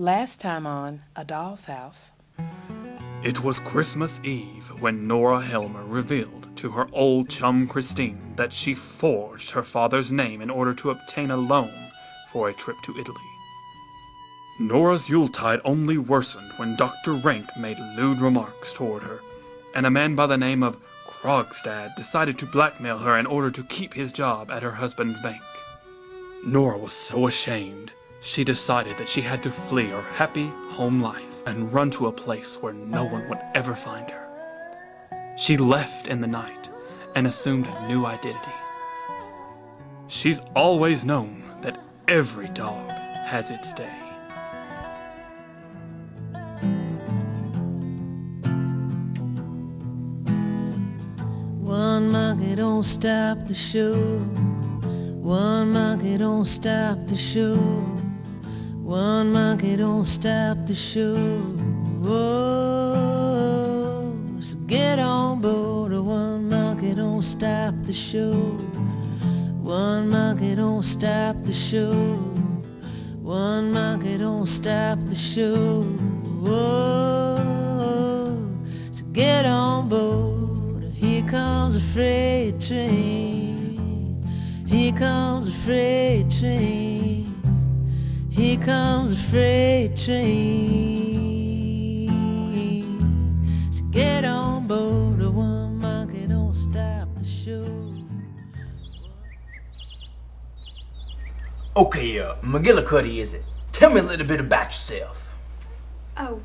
Last time on A Doll's House. It was Christmas Eve when Nora Helmer revealed to her old chum Christine that she forged her father's name in order to obtain a loan for a trip to Italy. Nora's Yuletide only worsened when Dr. Rank made lewd remarks toward her, and a man by the name of Krogstad decided to blackmail her in order to keep his job at her husband's bank. Nora was so ashamed, she decided that she had to flee her happy home life and run to a place where no one would ever find her. She left in the night and assumed a new identity. She's always known that every dog has its day. One monkey don't stop the show. One monkey don't stop the show. One monkey don't stop the show. Oh, so get on board. One monkey don't stop the show. One monkey don't stop the show. One monkey don't stop the show. Oh, so get on board. Here comes a freight train. Here comes a freight train. Here comes a freight train. So get on board. One monkey don't stop the show. Okay, McGillicuddy, is it? Tell me a little bit about yourself. Oh,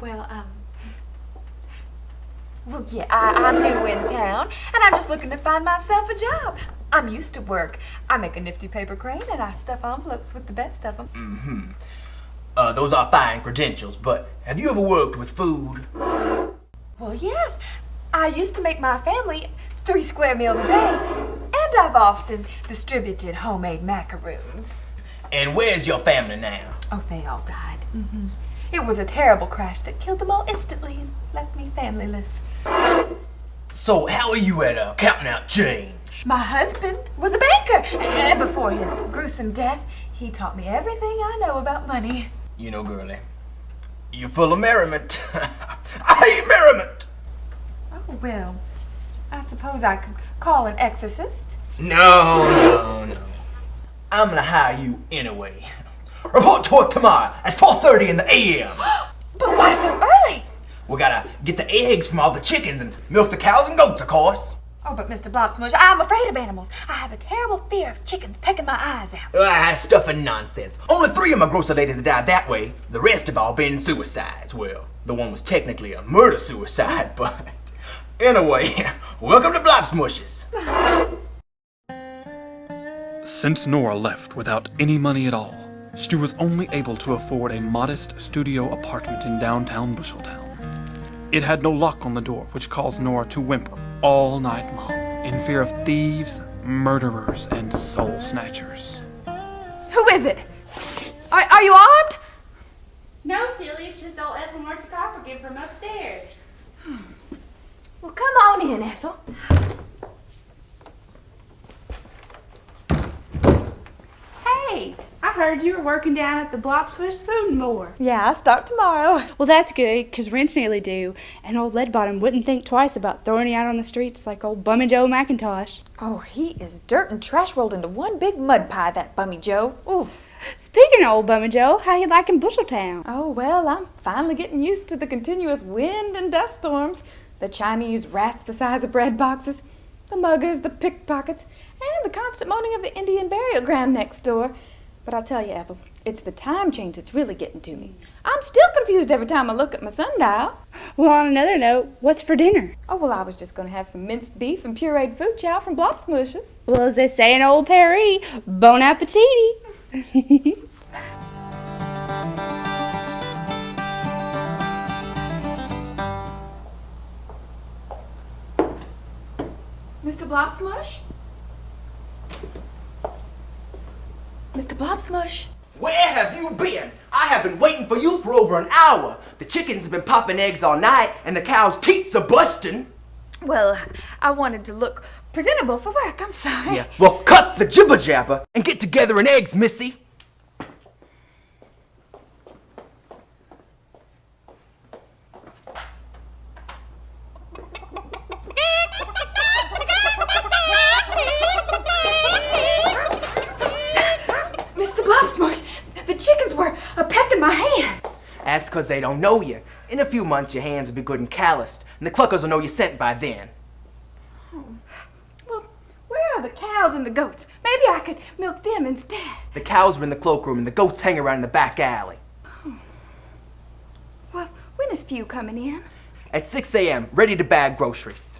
yeah, I'm new in town, and I'm just looking to find myself a job. I'm used to work. I make a nifty paper crane, and I stuff envelopes with the best of them. Those are fine credentials, but have you ever worked with food? Well, yes. I used to make my family 3 square meals a day, and I've often distributed homemade macaroons. And where's your family now? Oh, they all died. It was a terrible crash that killed them all instantly and left me familyless. So how are you at counting out change? My husband was a banker, and before his gruesome death, he taught me everything I know about money. You know, girlie, you're full of merriment. I hate merriment. Oh, well, I suppose I could call an exorcist. No. I'm gonna hire you anyway. Report to work tomorrow at 4:30 in the a.m. But why so early? We gotta get the eggs from all the chickens and milk the cows and goats, of course. Oh, but Mr. Blobsmush, I'm afraid of animals. I have a terrible fear of chickens pecking my eyes out. Stuff and nonsense. Only 3 of my grocer ladies have died that way. The rest have all been suicides. Well, the one was technically a murder-suicide, but... Anyway, welcome to Blobsmushes. Since Nora left without any money at all, she was only able to afford a modest studio apartment in downtown Busheltown. It had no lock on the door, which caused Nora to whimper all night long in fear of thieves, murderers, and soul snatchers. Who is it? Are you armed? No, silly, it's just old Ethelmark's coppergift from upstairs. Well, come on in, Ethel. Hey, I heard you were working down at the Blobsmush Food and More. Yeah, I start tomorrow. Well, that's good, 'cause rent's nearly due, and old Leadbottom wouldn't think twice about throwing you out on the streets like old Bummy Joe McIntosh. Oh, he is dirt and trash rolled into one big mud pie, that Bummy Joe. Ooh. Speaking of old Bummy Joe, how you liking Busheltown? Oh, well, I'm finally getting used to the continuous wind and dust storms, the Chinese rats the size of bread boxes, the muggers, the pickpockets, and the constant moaning of the Indian burial ground next door. But I'll tell you, Ethel, it's the time change that's really getting to me. I'm still confused every time I look at my sundial. Well, on another note, what's for dinner? Oh, well, I was just going to have some minced beef and pureed fruit chow from Blobsmushes. Well, as they say in old Paris, bon appetit. Mr. Blobsmush? Mr. Blobsmush? Where have you been? I have been waiting for you for over an hour. The chickens have been popping eggs all night, and the cows' teats are busting. Well, I wanted to look presentable for work. I'm sorry. Yeah. Well, cut the jibber jabber and get together in eggs, missy. That's because they don't know you. In a few months, your hands will be good and calloused, and the cluckers will know you're sent by then. Well, where are the cows and the goats? Maybe I could milk them instead. The cows are in the cloakroom, and the goats hang around in the back alley. Well, when is Few coming in? At 6 a.m., ready to bag groceries.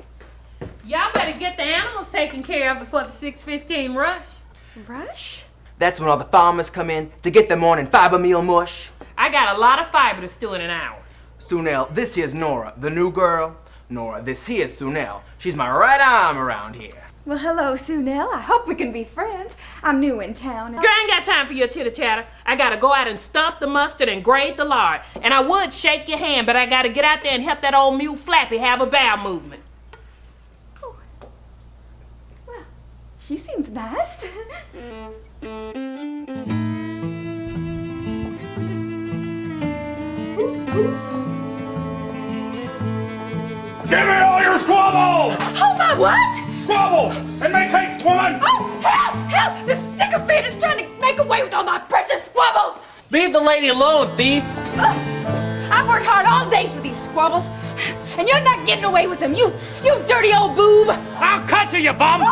Y'all better get the animals taken care of before the 6:15 rush. Rush? That's when all the farmers come in to get their morning fiber meal mush. I got a lot of fiber to stew in an hour. Sunel, this here's Nora, the new girl. Nora, this here's Sunel. She's my right arm around here. Well, hello, Sunel. I hope we can be friends. I'm new in town. Girl, I ain't got time for your chitter-chatter. I gotta go out and stomp the mustard and grade the lard. And I would shake your hand, but I gotta get out there and help that old mule Flappy have a bowel movement. Oh. Well, she seems nice. Give me all your squabbles! Oh, my what? Squabble! And make haste, woman! Oh, help! Help! This sycophant is trying to make away with all my precious squabbles! Leave the lady alone, thief! I've worked hard all day for these squabbles, and you're not getting away with them, you dirty old boob! I'll cut you, you bum!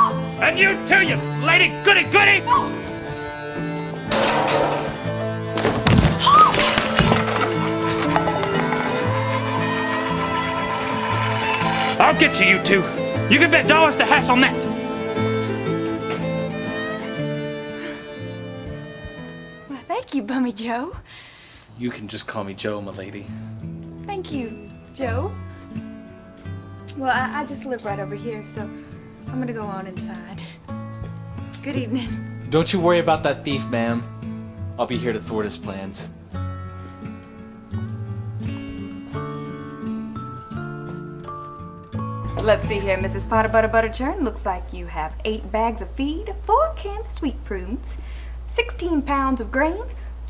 And you too, you lady goody-goody! I'll get you, you two. You can bet dollars to hash on that. Well, thank you, Bummy Joe. You can just call me Joe, milady. Thank you, Joe. Well, I just live right over here, so I'm gonna go on inside. Good evening. Don't you worry about that thief, ma'am. I'll be here to thwart his plans. Let's see here, Mrs. Potter Butter Churn. Looks like you have 8 bags of feed, 4 cans of sweet prunes, 16 pounds of grain,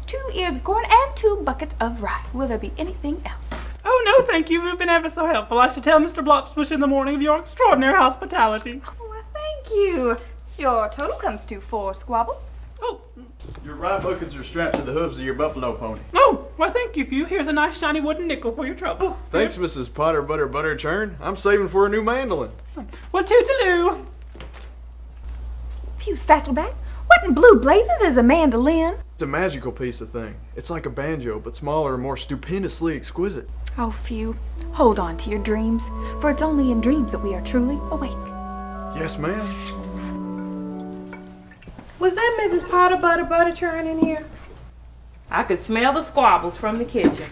2 ears of corn, and 2 buckets of rye. Will there be anything else? Oh, no, thank you. You've been ever so helpful. I should tell Mr. Blopsbush in the morning of your extraordinary hospitality. Oh, well, thank you. Your total comes to 4 squabbles. Oh, Your rye buckets are strapped to the hooves of your buffalo pony. oh, well, thank you, Few. Here's a nice shiny wooden nickel for your trouble. Thanks, Mrs. Potter Butter Churn. I'm saving for a new mandolin. Well, toodaloo. Phew, Satchelback, what in blue blazes is a mandolin? It's a magical piece of thing. It's like a banjo, but smaller and more stupendously exquisite. Oh, Phew, hold on to your dreams, for it's only in dreams that we are truly awake. Yes, ma'am. Was that Mrs. Potter Butter Churn in here? I could smell the squabbles from the kitchen.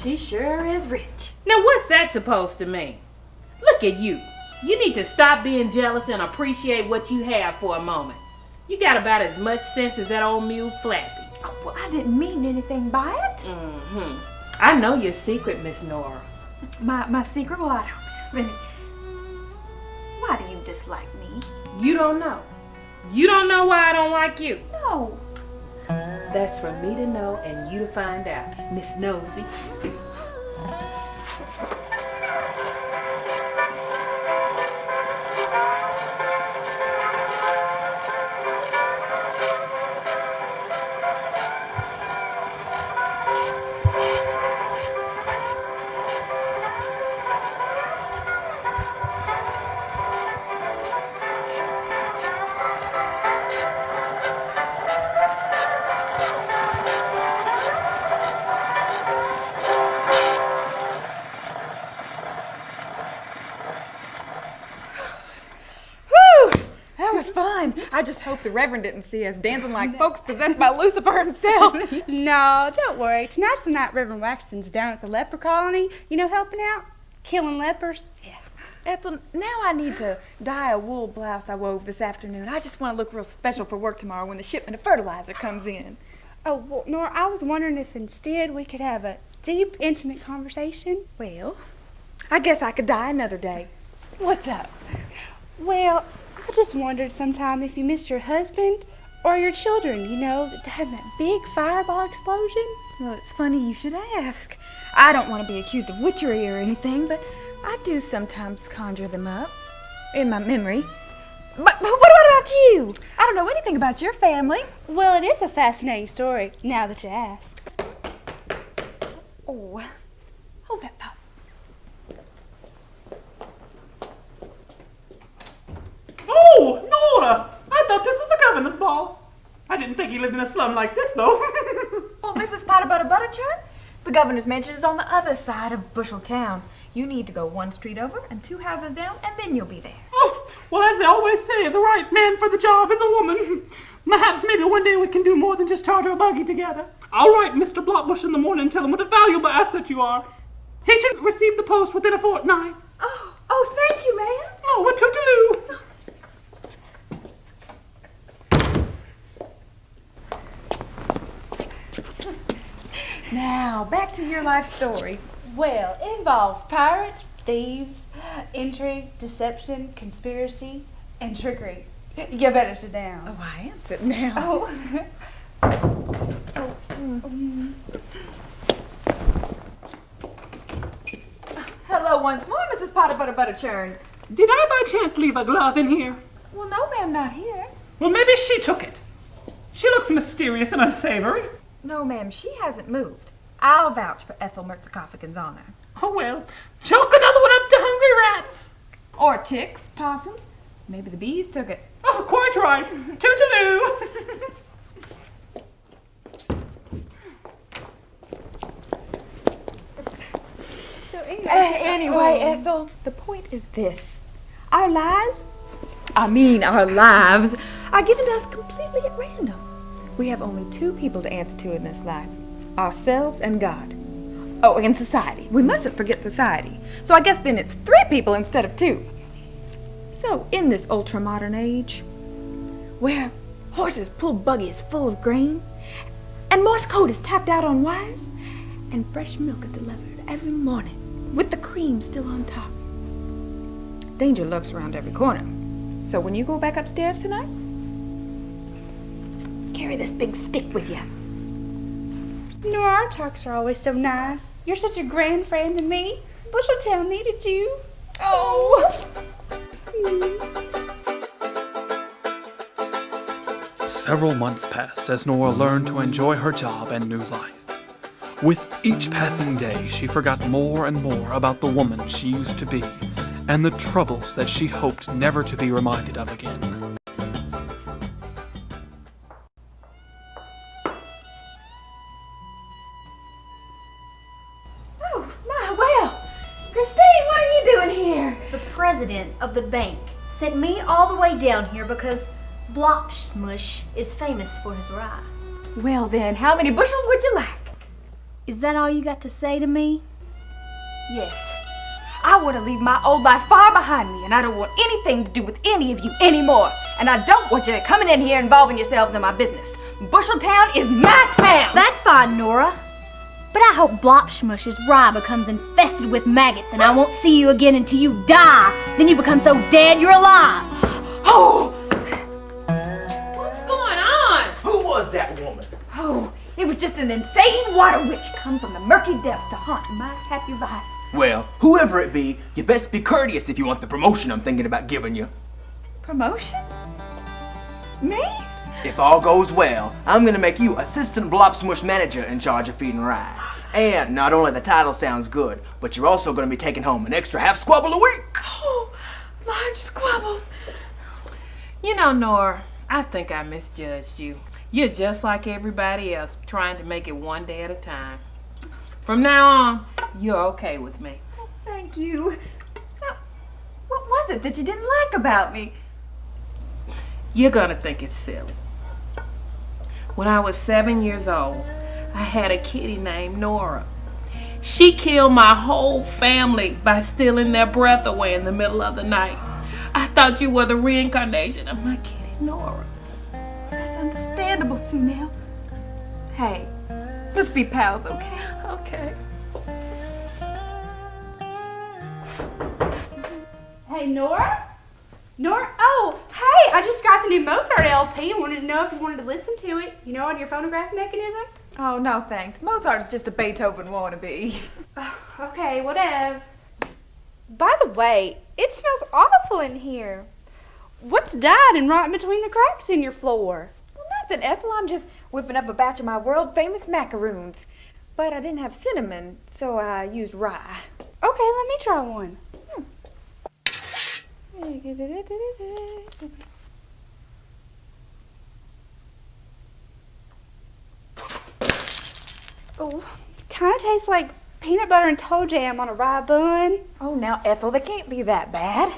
She sure is rich. Now what's that supposed to mean? Look at you. You need to stop being jealous and appreciate what you have for a moment. You got about as much sense as that old mule Flappy. Oh, well, I didn't mean anything by it. I know your secret, Miss Nora. My secret? Well, I don't. Why do you dislike me? You don't know. You don't know why I don't like you. No. That's for me to know and you to find out, Miss Nosy. Fine. I just hope the Reverend didn't see us dancing like folks possessed by Lucifer himself. No, don't worry. Tonight's the night Reverend Waxton's down at the leper colony, helping out, killing lepers. Yeah. Ethel, now I need to dye a wool blouse I wove this afternoon. I just want to look real special for work tomorrow when the shipment of fertilizer comes in. Oh, well, Nora, I was wondering if instead we could have a deep, intimate conversation. Well, I guess I could dye another day. What's up? Well, I just wondered sometime if you missed your husband or your children, that died in that big fireball explosion. Well, it's funny you should ask. I don't want to be accused of witchery or anything, but I do sometimes conjure them up in my memory. But what about you? I don't know anything about your family. Well, it is a fascinating story, now that you ask. Oh, hold that pop. Oh, Nora! I thought this was a governor's ball. I didn't think he lived in a slum like this, though. Oh, Mrs. Potter Butterchurn, the governor's mansion is on the other side of Busheltown. You need to go 1 street over and 2 houses down, and then you'll be there. Oh, well, as they always say, the right man for the job is a woman. Perhaps maybe one day we can do more than just charter a buggy together. I'll write Mr. Blotbush in the morning and tell him what a valuable asset you are. He should receive the post within a fortnight. Oh, thank you, ma'am. Oh, a toodaloo. Now, back to your life story. Well, it involves pirates, thieves, intrigue, deception, conspiracy, and trickery. You better sit down. Oh, I am sitting down. Hello once more, Mrs. Potter Butterchurn. Did I by chance leave a glove in here? Well, no, ma'am, not here. Well, maybe she took it. She looks mysterious and unsavory. No, ma'am, she hasn't moved. I'll vouch for Ethel Mertzikoffigan's honor. Oh, well, choke another one up to hungry rats. Or ticks, possums. Maybe the bees took it. Oh, quite right. Toodaloo. So Anyway, Ethel, the point is this. Our lives, our lives, are given to us completely at random. We have only 2 people to answer to in this life. Ourselves and God. Oh, and society. We mustn't forget society. So I guess then it's 3 people instead of 2. So, in this ultra-modern age, where horses pull buggies full of grain, and Morse code is tapped out on wires, and fresh milk is delivered every morning, with the cream still on top. Danger lurks around every corner. So when you go back upstairs tonight, carry this big stick with you. Nora, our talks are always so nice. You're such a grand friend to me. Busheltown needed you. Oh! Several months passed as Nora learned to enjoy her job and new life. With each passing day, she forgot more and more about the woman she used to be and the troubles that she hoped never to be reminded of again. Oh, my, well, Christine, what are you doing here? The president of the bank sent me all the way down here because Blopsmush is famous for his rye. Well then, how many bushels would you like? Is that all you got to say to me? Yes. I want to leave my old life far behind me, and I don't want anything to do with any of you anymore. And I don't want you coming in here involving yourselves in my business. Busheltown is my town! That's fine, Nora. But I hope Blopsmush's rye becomes infested with maggots and I won't see you again until you die. Then you become so dead you're alive. Oh! What's going on? Who was that woman? Oh, it was just an insane water witch come from the murky depths to haunt my happy life. Well, whoever it be, you best be courteous if you want the promotion I'm thinking about giving you. Promotion? Me? If all goes well, I'm gonna make you assistant Blopsmush manager in charge of feeding rye. And not only the title sounds good, but you're also gonna be taking home an extra half squabble a week. Oh, large squabbles. You know, Nora, I think I misjudged you. You're just like everybody else, trying to make it one day at a time. From now on, you're okay with me. Oh, thank you. Now, what was it that you didn't like about me? You're gonna think it's silly. When I was 7 years old, I had a kitty named Nora. She killed my whole family by stealing their breath away in the middle of the night. I thought you were the reincarnation of my kitty Nora. That's understandable, Sunil. Hey, let's be pals, okay? Okay. Hey, Nora? Nora? Oh, hey, I just got the new Mozart LP. I wanted to know if you wanted to listen to it, you know, on your phonograph mechanism. Oh, no thanks. Mozart's just a Beethoven wannabe. Okay, whatever. By the way, it smells awful in here. What's died and rotten between the cracks in your floor? Well, nothing, Ethel. I'm just whipping up a batch of my world-famous macaroons. but I didn't have cinnamon, so I used rye. Okay, let me try one. Oh, kind of tastes like peanut butter and toe jam on a rye bun. Oh, now, Ethel, that can't be that bad.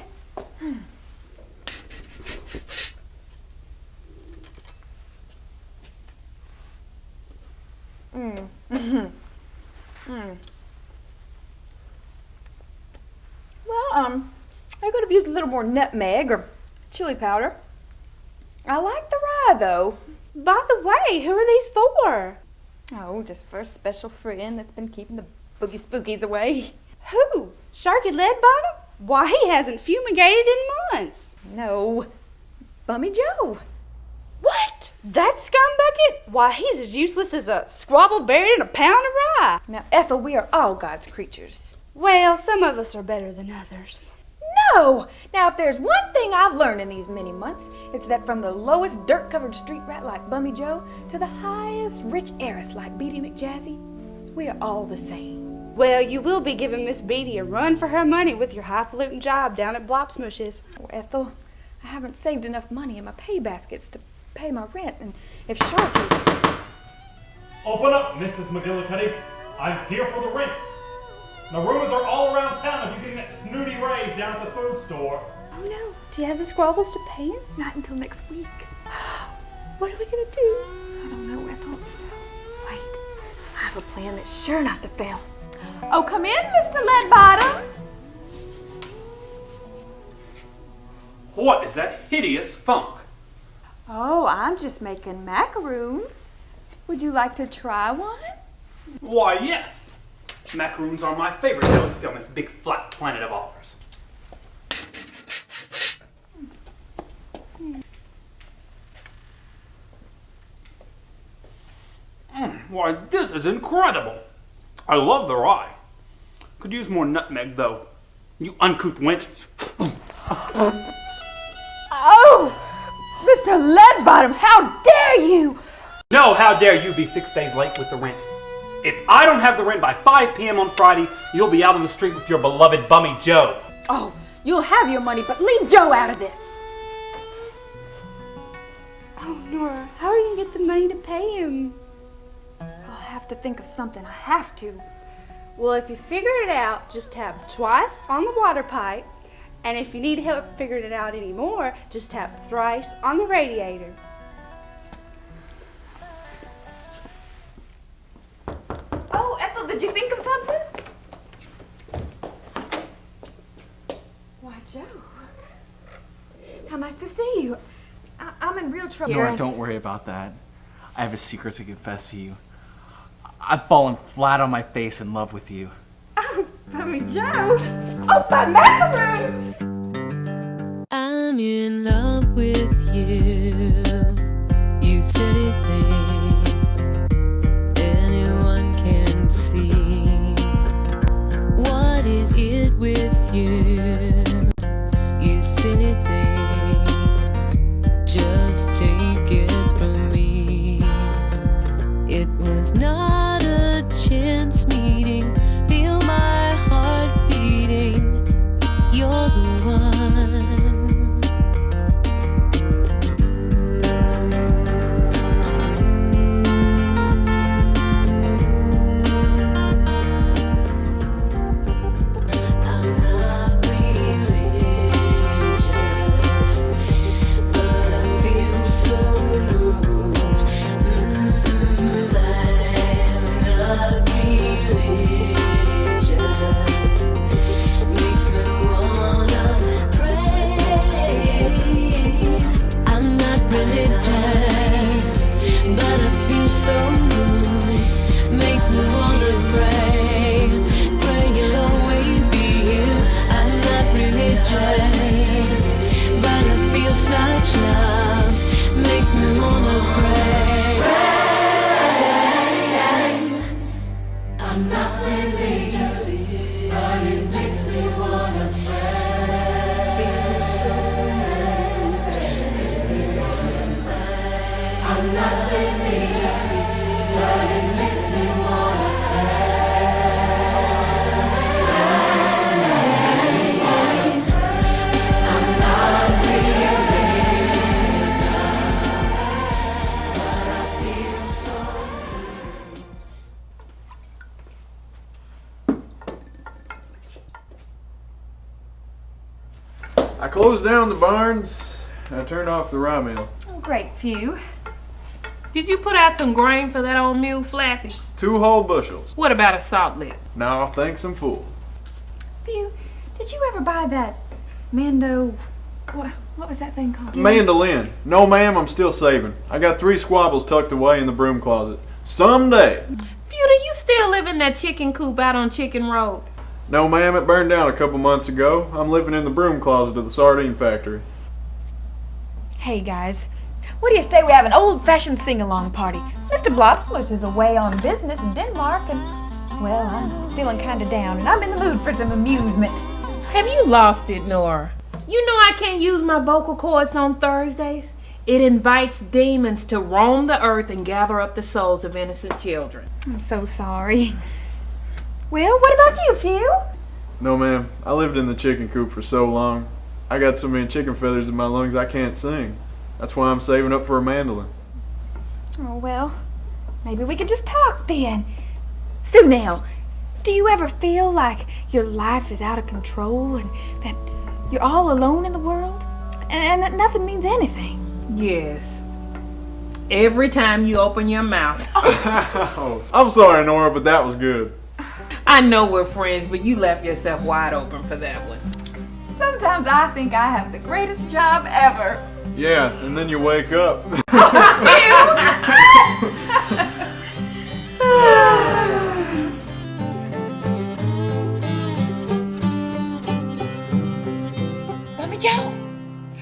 Well, I could have used a little more nutmeg or chili powder. I like the rye, though. By the way, who are these for? Oh, just for a special friend that's been keeping the boogie spookies away. Who? Sharky Leadbottom? Why, he hasn't fumigated in months. No, Bummy Joe. What? That scumbucket? Why, he's as useless as a squabble buried in a pound of rye. Now, Ethel, we are all God's creatures. Well, some of us are better than others. No! Now, if there's one thing I've learned in these many months, it's that from the lowest dirt-covered street rat like Bummy Joe to the highest rich heiress like Beatty McJazzy, we are all the same. Well, you will be giving Miss Beatty a run for her money with your highfalutin job down at Blopsmush's. Oh, Ethel, I haven't saved enough money in my pay baskets to pay my rent, and if Sharky... Open up, Mrs. McGillicuddy. I'm here for the rent. The rumors are all around town of you getting that snooty raise down at the food store. Oh no, do you have the squabbles to pay him? Not until next week. What are we gonna do? I don't know, Ethel. Wait, I have a plan that's sure not to fail. Oh, come in, Mr. Leadbottom. What is that hideous funk? Oh, I'm just making macaroons. Would you like to try one? Why, yes. Macaroons are my favorite delicacy on this big flat planet of ours. Why, this is incredible. I love the rye. Could use more nutmeg, though. You uncouth wench. Oh! Mr. Leadbottom, how dare you! No, how dare you be 6 days late with the rent. If I don't have the rent by 5 p.m. on Friday, you'll be out on the street with your beloved Bummy Joe. Oh, you'll have your money, but leave Joe out of this. Oh, Nora, how are you gonna get the money to pay him? I'll have to think of something. I have to. Well, if you figure it out, just tap twice on the water pipe. And if you need help figuring it out anymore, just tap thrice on the radiator. Oh, Ethel, did you think of something? Why, Joe. How nice to see you. I'm in real trouble. Nora, don't worry about that. I have a secret to confess to you. I've fallen flat on my face in love with you. Oh, Bummy Joe. Oh, but macaroons! I'm in love with you. You said it there. Anyone can see. What is it with you? You said it there. Just take it from me. It was not a chance meeting. Feel my heart beating. You're the one. closed down the barns. I turned off the rye mill. Oh, great, Few. Did you put out some grain for that old mule, Flappy? 2 whole bushels. What about a salt lick? Now, thanks, I'm full. Few, did you ever buy that Mando... What was that thing called? Mandolin. No, ma'am, I'm still saving. I got 3 squabbles tucked away in the broom closet. Someday. Few, do you still live in that chicken coop out on Chicken Road? No, ma'am, it burned down a couple months ago. I'm living in the broom closet of the sardine factory. Hey, guys. What do you say we have an old-fashioned sing-along party? Mr. Blopsmush is away on business in Denmark, and, well, I'm feeling kind of down, and I'm in the mood for some amusement. Have you lost it, Nora? You know I can't use my vocal cords on Thursdays. It invites demons to roam the earth and gather up the souls of innocent children. I'm so sorry. Well, what about you, Few? No, ma'am, I lived in the chicken coop for so long. I got so many chicken feathers in my lungs I can't sing. That's why I'm saving up for a mandolin. Oh, well, maybe we could just talk then. So now, do you ever feel like your life is out of control and that you're all alone in the world and that nothing means anything? Yes. Every time you open your mouth. Oh, I'm sorry, Nora, but that was good. I know we're friends, but you left yourself wide open for that one. Sometimes I think I have the greatest job ever. Yeah, and then you wake up.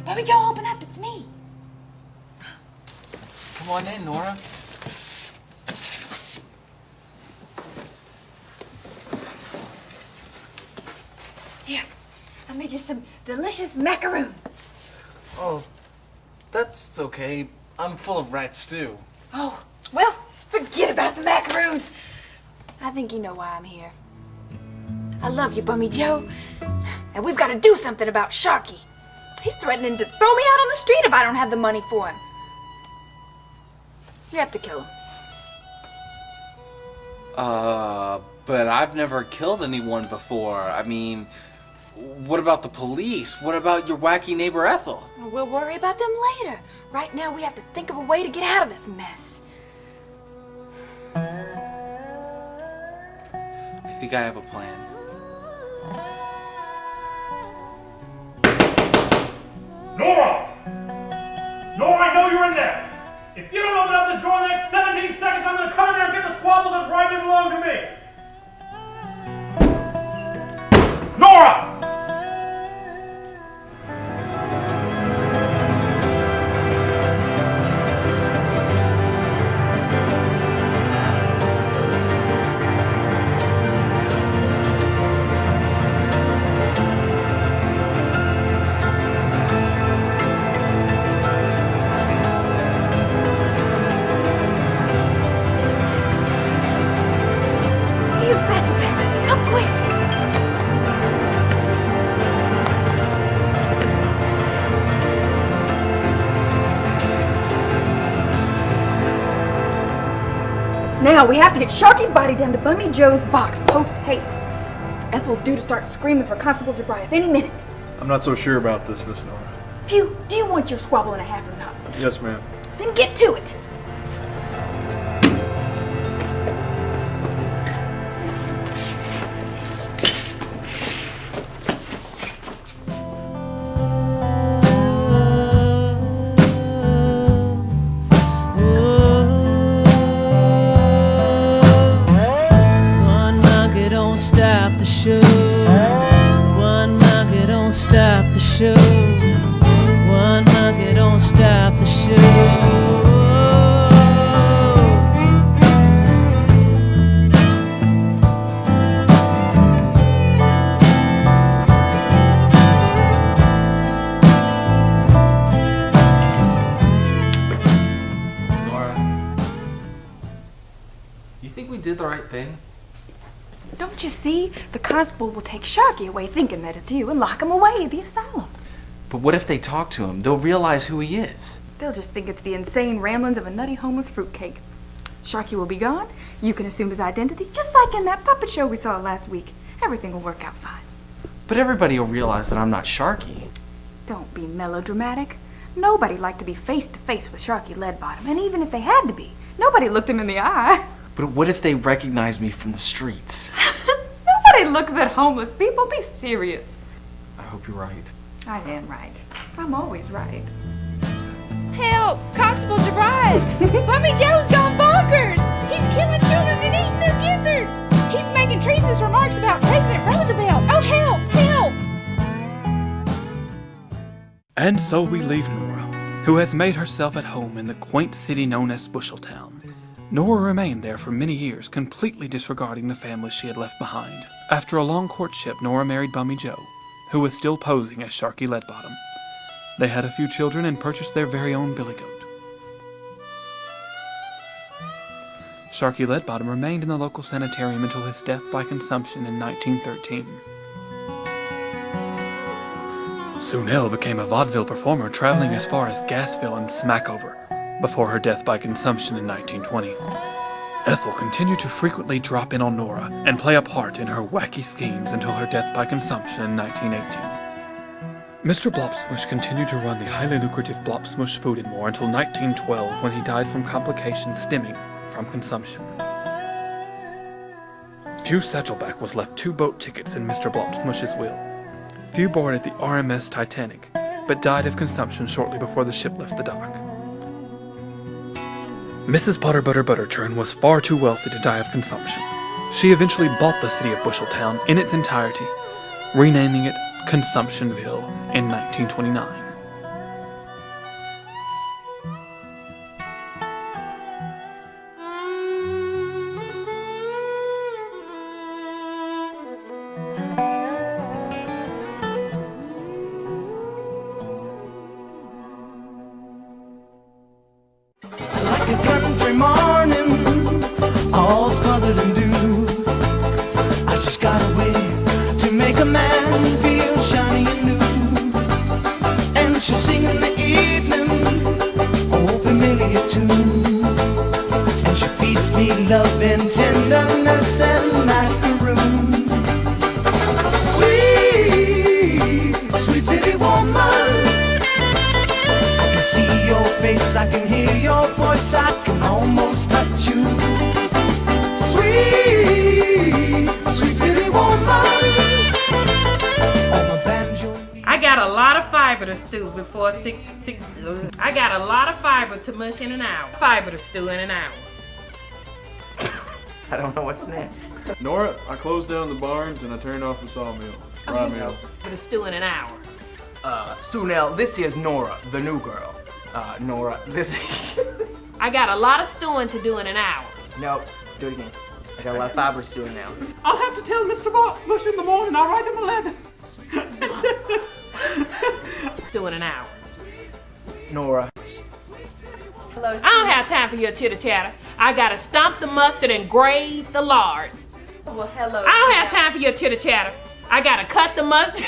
Bobby Joe, open up, it's me. Come on in, Nora. Here, I made you some delicious macaroons. Oh, that's okay. I'm full of rat stew. Oh, well, forget about the macaroons. I think you know why I'm here. I love you, Bummy Joe. And we've got to do something about Sharky. He's threatening to throw me out on the street if I don't have the money for him. We have to kill him. But I've never killed anyone before. I mean, what about the police? What about your wacky neighbor Ethel? We'll worry about them later. Right now, we have to think of a way to get out of this mess. I think I have a plan. Nora! Nora, I know you're in there! If you don't open up this door in the next 17 seconds, I'm gonna come in there and get the squabbles that rightly belong to me! Nora! Now we have to get Sharky's body down to Bummy Joe's box post-haste. Ethel's due to start screaming for Constable DeBrieth any minute. I'm not so sure about this, Miss Nora. Phew, do you want your squabble and a half or not? Yes, ma'am. Then get to it. Stop the show. One monkey don't stop the show. One monkey don't stop the show. Nora, you think we did the right thing? Don't you see? The constable will take Sharky away thinking that it's you and lock him away at the asylum. But what if they talk to him? They'll realize who he is. They'll just think it's the insane ramblings of a nutty homeless fruitcake. Sharky will be gone. You can assume his identity, just like in that puppet show we saw last week. Everything will work out fine. But everybody will realize that I'm not Sharky. Don't be melodramatic. Nobody liked to be face to face with Sharky Leadbottom, and even if they had to be, nobody looked him in the eye. But what if they recognize me from the streets? Nobody looks at homeless people. Be serious. I hope you're right. I am right. I'm always right. Help! Constable Gerard! Bummy Joe's gone bonkers! He's killing children and eating their gizzards! He's making treasonous remarks about President Roosevelt! Oh, help! Help! And so we leave Nora, who has made herself at home in the quaint city known as Busheltown. Nora remained there for many years, completely disregarding the family she had left behind. After a long courtship, Nora married Bummy Joe, who was still posing as Sharky Leadbottom. They had a few children and purchased their very own billy goat. Sharky Leadbottom remained in the local sanitarium until his death by consumption in 1913. Soon Elle became a vaudeville performer, traveling as far as Gassville and Smackover, before her death by consumption in 1920. Ethel continued to frequently drop in on Nora and play a part in her wacky schemes until her death by consumption in 1918. Mr. Blopsmush continued to run the highly lucrative Blopsmush Food and More until 1912, when he died from complications stemming from consumption. Hugh Satchelback was left 2 boat tickets in Mr. Blopsmush's will. Hugh boarded the RMS Titanic, but died of consumption shortly before the ship left the dock. Mrs. Potter Butter Butterchurn was far too wealthy to die of consumption. She eventually bought the city of Busheltown in its entirety, renaming it Consumptionville in 1929. Like a country morning, all smothered in dew. I just got a way to make a man feel shiny and new. And she'll sing in the evening, old familiar tunes. And she feeds me love and tenderness and macaroons. Sweet, sweet city woman, I can see your face, I can hear your voice, I can almost touch you. Sweet, sweet city woman, on my banjo. I got a lot of fiber to stew before six. I got a lot of fiber to mush in an hour. Fiber to stew in an hour. I don't know what's next. Nora, I closed down the barns and I turned off the sawmill. Rye mill. Fiber to stew in an hour. Sunel, this is Nora, the new girl. Nora, this I got a lot of stewing to do in an hour. No, do it again. I got a lot of fibers doing now. I'll have to tell Mr. Bush in the morning. I'll write him a letter. Stew in an hour. Nora. Hello, I don't have time for your chitter chatter. I gotta stomp the mustard and grate the lard. Well, hello. I don't have time for your chitter chatter. I gotta cut the mustard.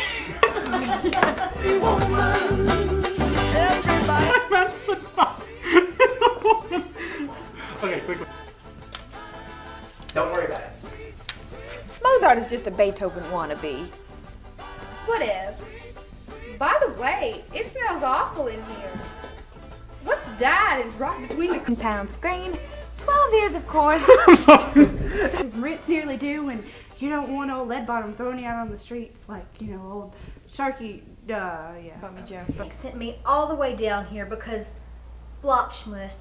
Okay, quickly. Don't worry about it. Mozart is just a Beethoven wannabe. Whatever. By the way, it smells awful in here. What's died and dropped between the Pounds of grain, 12 ears of corn. His rent's nearly due, and you don't want old Leadbottom throwing you out on the streets like, old Sharky, yeah. Bummy Joe. Sent me all the way down here because Blopsmush.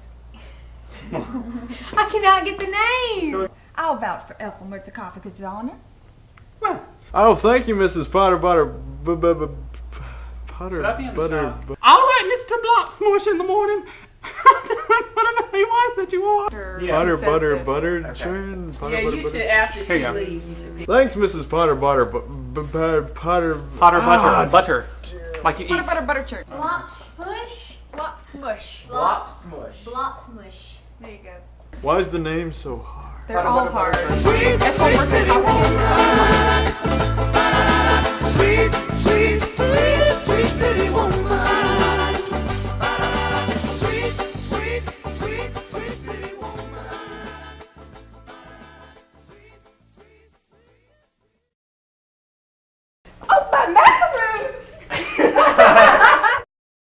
I cannot get the name. I'll vouch for Ethel Mertzakophagus' honor. Oh, thank you, Mrs. Potter Butter. Potter Should I be in the Butter. shop? All right, Mr. Blopsmush in the morning. Whatever he was that you are. Potter Butter Butter churn. Yeah, you should, after she leaves, you should. Thanks, Mrs. Potter Butter. Potter. Butter. Like you eat. Butter church. Blopsmush. Blopsmush. Blop smush. Blopsmush. There you go. Why is the name so hard? They're all hard. Sweet, sweet city woman.